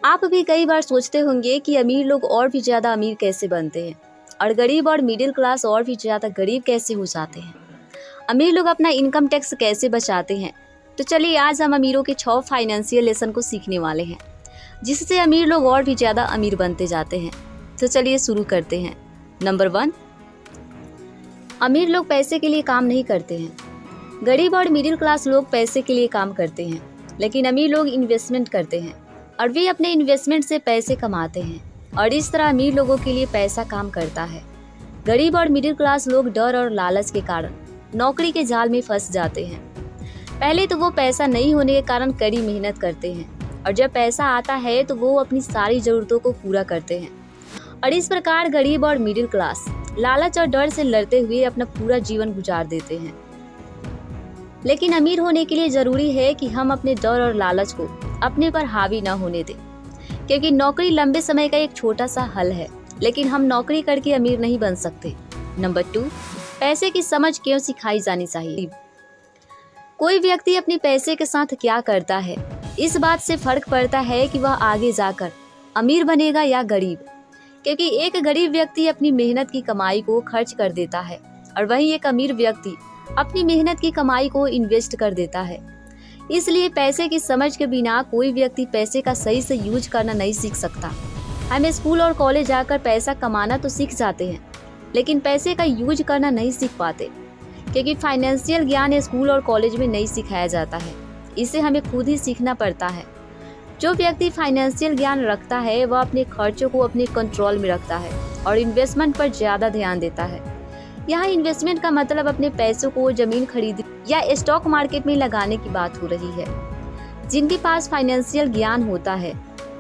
आप भी कई बार सोचते होंगे कि अमीर लोग और भी ज़्यादा अमीर कैसे बनते हैं और गरीब और मिडिल क्लास और भी ज़्यादा गरीब कैसे हो जाते हैं। अमीर लोग अपना इनकम टैक्स कैसे बचाते हैं। तो चलिए आज हम अमीरों के 6 फाइनेंशियल लेसन को सीखने वाले हैं, जिससे अमीर लोग और भी ज़्यादा अमीर बनते जाते हैं। तो चलिए शुरू करते हैं। नंबर 1, अमीर लोग पैसे के लिए काम नहीं करते हैं। गरीब और मिडिल क्लास लोग पैसे के लिए काम करते हैं, लेकिन अमीर लोग इन्वेस्टमेंट करते हैं और वे अपने इन्वेस्टमेंट से पैसे कमाते हैं और इस तरह अमीर लोगों के लिए पैसा काम करता है। गरीब और मिडिल क्लास लोग डर और लालच के कारण नौकरी के जाल में फंस जाते हैं। पहले तो वो पैसा नहीं होने के कारण कड़ी मेहनत करते हैं और जब पैसा आता है तो वो अपनी सारी ज़रूरतों को पूरा करते हैं और इस प्रकार गरीब और मिडिल क्लास लालच और डर से लड़ते हुए अपना पूरा जीवन गुजार देते हैं। लेकिन अमीर होने के लिए ज़रूरी है कि हम अपने डर और लालच को अपने पर हावी न होने दें, क्योंकि नौकरी लंबे समय का एक छोटा सा हल है, लेकिन हम नौकरी करके अमीर नहीं बन सकते। नंबर 2, पैसे की समझ क्यों सिखाई जानी चाहिए। कोई व्यक्ति अपने पैसे के साथ क्या करता है, इस बात से फर्क पड़ता है कि वह आगे जाकर अमीर बनेगा या गरीब, क्योंकि एक गरीब व्यक्ति अपनी मेहनत की कमाई को खर्च कर देता है और वहीं एक अमीर व्यक्ति अपनी मेहनत की कमाई को इन्वेस्ट कर देता है। इसलिए पैसे की समझ के बिना कोई व्यक्ति पैसे का सही से यूज करना नहीं सीख सकता। हम स्कूल और कॉलेज जाकर पैसा कमाना तो सीख जाते हैं, लेकिन पैसे का यूज करना नहीं सीख पाते, क्योंकि फाइनेंशियल ज्ञान स्कूल और कॉलेज में नहीं सिखाया जाता है। इसे हमें खुद ही सीखना पड़ता है। जो व्यक्ति फाइनेंशियल ज्ञान रखता है वह अपने खर्चों को अपने कंट्रोल में रखता है और इन्वेस्टमेंट पर ज़्यादा ध्यान देता है। यहाँ इन्वेस्टमेंट का मतलब अपने पैसों को जमीन खरीद या स्टॉक मार्केट में लगाने की बात हो रही है। जिनके पास फाइनेंशियल ज्ञान होता है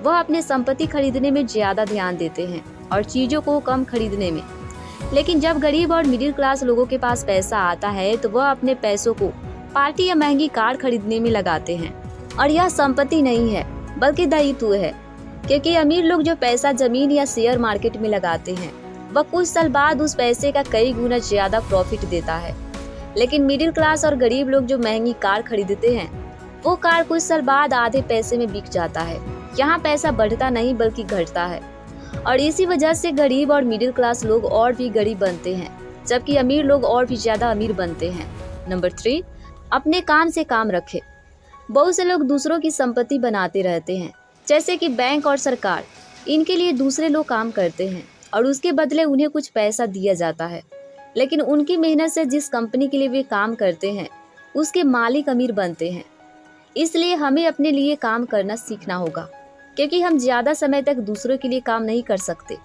वह अपने संपत्ति खरीदने में ज़्यादा ध्यान देते हैं और चीज़ों को कम खरीदने में। लेकिन जब गरीब और मिडिल क्लास लोगों के पास पैसा आता है तो वह अपने पैसों को पार्टी या महंगी कार खरीदने में लगाते हैं। और यह संपत्ति नहीं है बल्कि दायित्व है, क्योंकि अमीर लोग जो पैसा जमीन या शेयर मार्केट में लगाते हैं वह कुछ साल बाद उस पैसे का कई गुना ज़्यादा प्रॉफिट देता है। लेकिन मिडिल क्लास और गरीब लोग जो महंगी कार खरीदते हैं वो कार कुछ साल बाद आधे पैसे में बिक जाता है। यहाँ पैसा बढ़ता नहीं बल्कि घटता है और इसी वजह से गरीब और मिडिल क्लास लोग और भी गरीब बनते हैं, जबकि अमीर लोग और भी ज़्यादा अमीर बनते हैं। नंबर 3, अपने काम से काम रखें। बहुत से लोग दूसरों की संपत्ति बनाते रहते हैं, जैसे कि बैंक और सरकार। इनके लिए दूसरे लोग काम करते हैं और उसके बदले उन्हें कुछ पैसा दिया जाता है, लेकिन उनकी मेहनत से जिस कंपनी के लिए वे काम करते हैं उसके मालिक अमीर बनते हैं। इसलिए हमें अपने लिए काम करना सीखना होगा, क्योंकि हम ज़्यादा समय तक दूसरों के लिए काम नहीं कर सकते।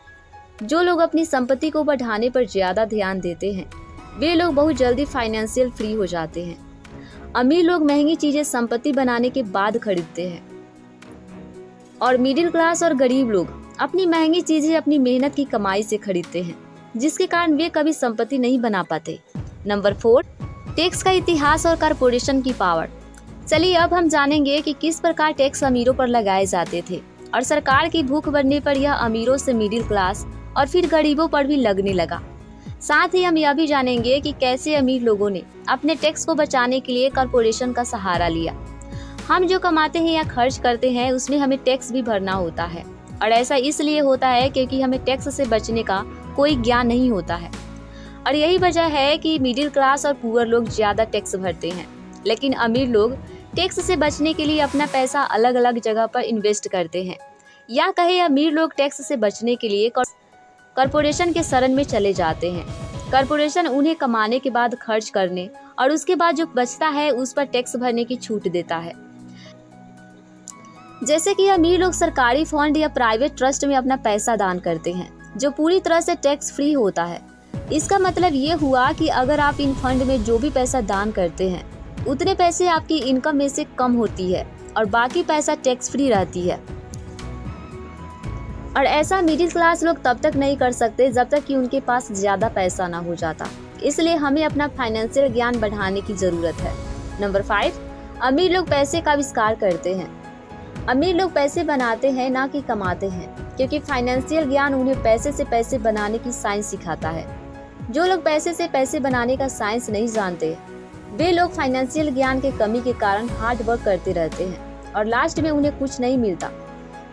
जो लोग अपनी संपत्ति को बढ़ाने पर ज़्यादा ध्यान देते हैं वे लोग बहुत जल्दी फाइनेंशियल फ्री हो जाते हैं। अमीर लोग महंगी चीज़ें संपत्ति बनाने के बाद खरीदते हैं और मिडिल क्लास और गरीब लोग अपनी महंगी चीज़ें अपनी मेहनत की कमाई से खरीदते हैं, जिसके कारण वे कभी संपत्ति नहीं बना पाते। नंबर 4, टैक्स का इतिहास और कॉरपोरेशन की पावर। चलिए अब हम जानेंगे कि किस प्रकार टैक्स अमीरों पर लगाए जाते थे और सरकार की भूख बढ़ने पर यह अमीरों से मिडिल क्लास और फिर गरीबों पर भी लगने लगा। साथ ही हम यह भी जानेंगे कि कैसे अमीर लोगों ने अपने टैक्स को बचाने के लिए कॉरपोरेशन का सहारा लिया। हम जो कमाते हैं या खर्च करते हैं उसमें हमें टैक्स भी भरना होता है और ऐसा इसलिए होता है क्योंकि हमें टैक्स से बचने का कोई ज्ञान नहीं होता है। और यही वजह है कि मिडिल क्लास और पुअर लोग ज़्यादा टैक्स भरते हैं, लेकिन अमीर लोग टैक्स से बचने के लिए अपना पैसा अलग अलग जगह पर इन्वेस्ट करते हैं। या कहे अमीर लोग टैक्स से बचने के लिए कॉरपोरेशन के शरण में चले जाते हैं। कॉरपोरेशन उन्हें कमाने के बाद खर्च करने और उसके बाद जो बचता है उस पर टैक्स भरने की छूट देता है। जैसे कि अमीर लोग सरकारी फंड या प्राइवेट ट्रस्ट में अपना पैसा दान करते हैं, जो पूरी तरह से टैक्स फ्री होता है। इसका मतलब ये हुआ कि अगर आप इन फंड में जो भी पैसा दान करते हैं उतने पैसे आपकी इनकम में से कम होती है और बाकी पैसा टैक्स फ्री रहती है। और ऐसा मिडिल क्लास लोग तब तक नहीं कर सकते जब तक कि उनके पास ज़्यादा पैसा ना हो जाता। इसलिए हमें अपना फाइनेंशियल ज्ञान बढ़ाने की ज़रूरत है। नंबर 5, अमीर लोग पैसे का आविष्कार करते हैं। अमीर लोग पैसे बनाते हैं ना कि कमाते हैं, क्योंकि फाइनेंशियल ज्ञान उन्हें पैसे से पैसे बनाने की साइंस सिखाता है। जो लोग पैसे से पैसे बनाने का साइंस नहीं जानते वे लोग फाइनेंशियल ज्ञान के कमी के कारण हार्ड वर्क करते रहते हैं और लास्ट में उन्हें कुछ नहीं मिलता।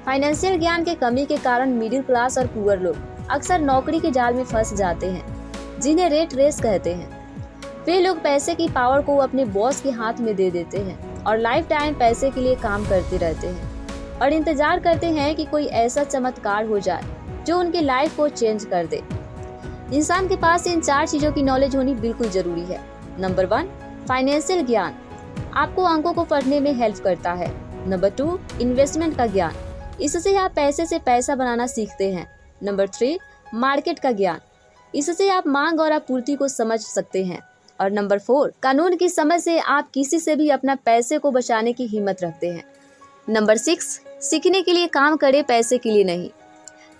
फाइनेंशियल ज्ञान के कमी के कारण मिडिल क्लास और पुअर लोग अक्सर नौकरी के जाल में फंस जाते हैं, जिन्हें रेट रेस कहते हैं। वे लोग पैसे की पावर को अपने बॉस के हाथ में दे देते हैं और लाइफ टाइम पैसे के लिए काम करते रहते हैं और इंतजार करते हैं कि कोई ऐसा चमत्कार हो जाए जो उनकी लाइफ को चेंज कर दे। इंसान के पास इन 4 चीजों की नॉलेज होनी बिल्कुल जरूरी है। नंबर 1, फाइनेंशियल ज्ञान आपको अंकों को पढ़ने में हेल्प करता है। नंबर 2, इन्वेस्टमेंट का ज्ञान, इससे आप पैसे से पैसा बनाना सीखते हैं। नंबर 3, मार्केट का ज्ञान, इससे आप मांग और आपूर्ति को समझ सकते हैं। और नंबर 4, कानून की समझ से आप किसी से भी अपना पैसे को बचाने की हिम्मत रखते हैं। नंबर 6, सीखने के लिए काम करें, पैसे के लिए नहीं।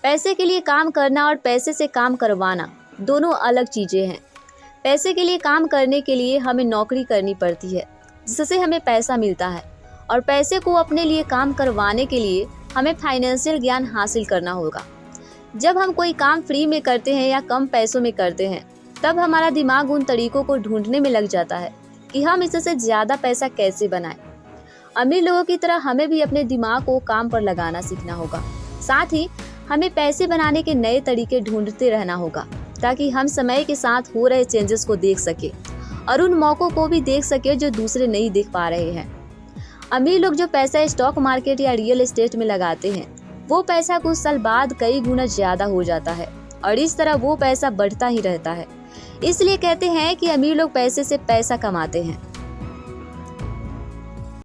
पैसे के लिए काम करना और पैसे से काम करवाना दोनों अलग चीज़ें हैं। पैसे के लिए काम करने के लिए हमें नौकरी करनी पड़ती है, जिससे हमें पैसा मिलता है, और पैसे को अपने लिए काम करवाने के लिए हमें फाइनेंशियल ज्ञान हासिल करना होगा। जब हम कोई काम फ्री में करते हैं या कम पैसों में करते हैं, तब हमारा दिमाग उन तरीकों को ढूंढने में लग जाता है कि हम इससे ज़्यादा पैसा कैसे बनाएं। अमीर लोगों की तरह हमें भी अपने दिमाग को काम पर लगाना सीखना होगा। साथ ही हमें पैसे बनाने के नए तरीके ढूंढते रहना होगा, ताकि हम समय के साथ हो रहे चेंजेस को देख सके और उन मौक़ों को भी देख सके जो दूसरे नहीं देख पा रहे हैं। अमीर लोग जो पैसा स्टॉक मार्केट या रियल एस्टेट में लगाते हैं, वो पैसा कुछ साल बाद कई गुना ज़्यादा हो जाता है और इस तरह वो पैसा बढ़ता ही रहता है। इसलिए कहते हैं कि अमीर लोग पैसे से पैसा कमाते हैं।